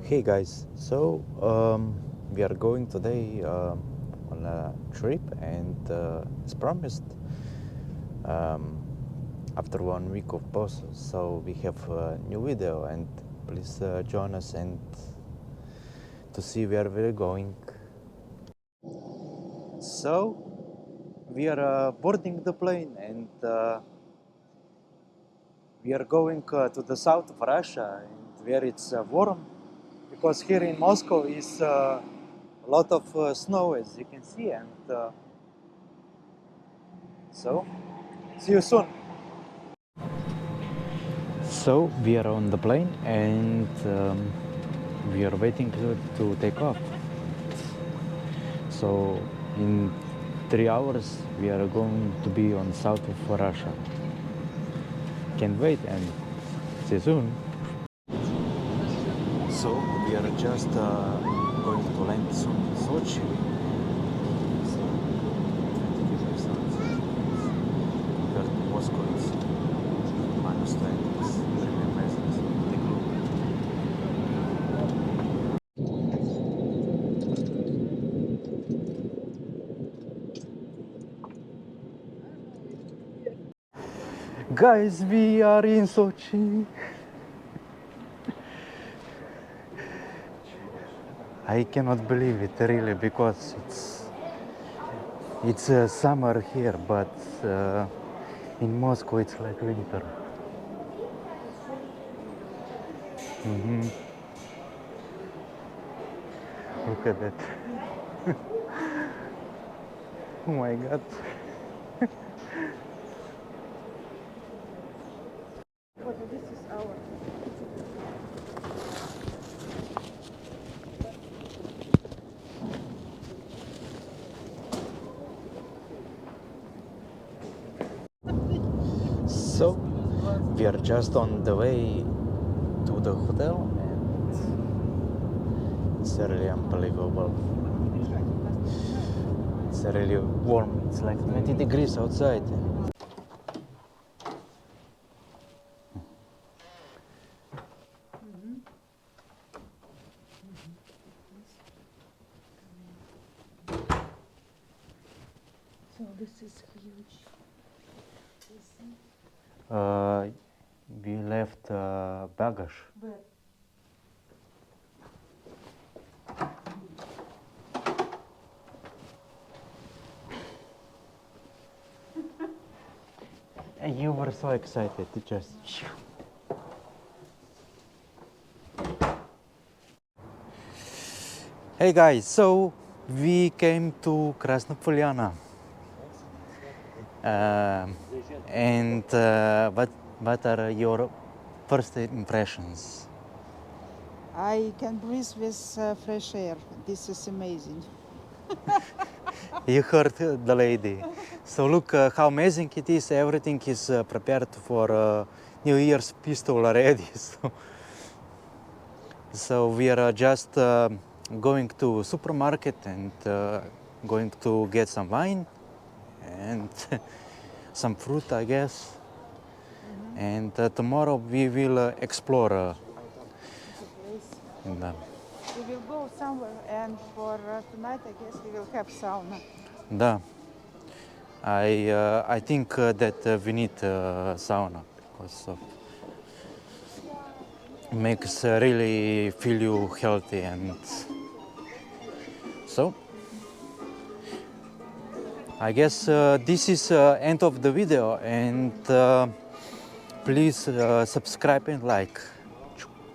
Hey guys, so we are going today on a trip, and as promised, um, after 1 week of pause, so we have a new video, and please join us and to see where we're going. So we are boarding the plane, and we are going to the south of Russia, and where it's warm, because here in Moscow is a lot of snow, as you can see, and so see you soon. So we are on the plane, and we are waiting to take off. So in 3 hours we are going to be on south of Russia. Can't wait, and see you soon. So we are just going to land soon in Sochi. So 20 degrees Celsius. Compared to Moscow, it's -20. It's really amazing. So take a look. Guys, we are in Sochi. I cannot believe it really, because it's summer here, but in Moscow it's like winter. Look at that. Oh my god. This is our. So we are just on the way to the hotel, and it's really unbelievable. It's really warm. It's like 20 degrees outside. So this is huge. We left baggage. But And you were so excited to just. Hey guys, so we came to Krasnopolyana. And what are your first impressions? I can breathe with fresh air. This is amazing. You heard the lady. So look how amazing it is. Everything is prepared for New Year's festival already. So we are just going to supermarket and going to get some wine and some fruit, I guess. And tomorrow we will explore. It's a place. In the, We will go somewhere, and for tonight, I guess we will have sauna. да. I think that we need sauna, because it makes really feel you healthy, and so I guess this is end of the video, and please subscribe and like.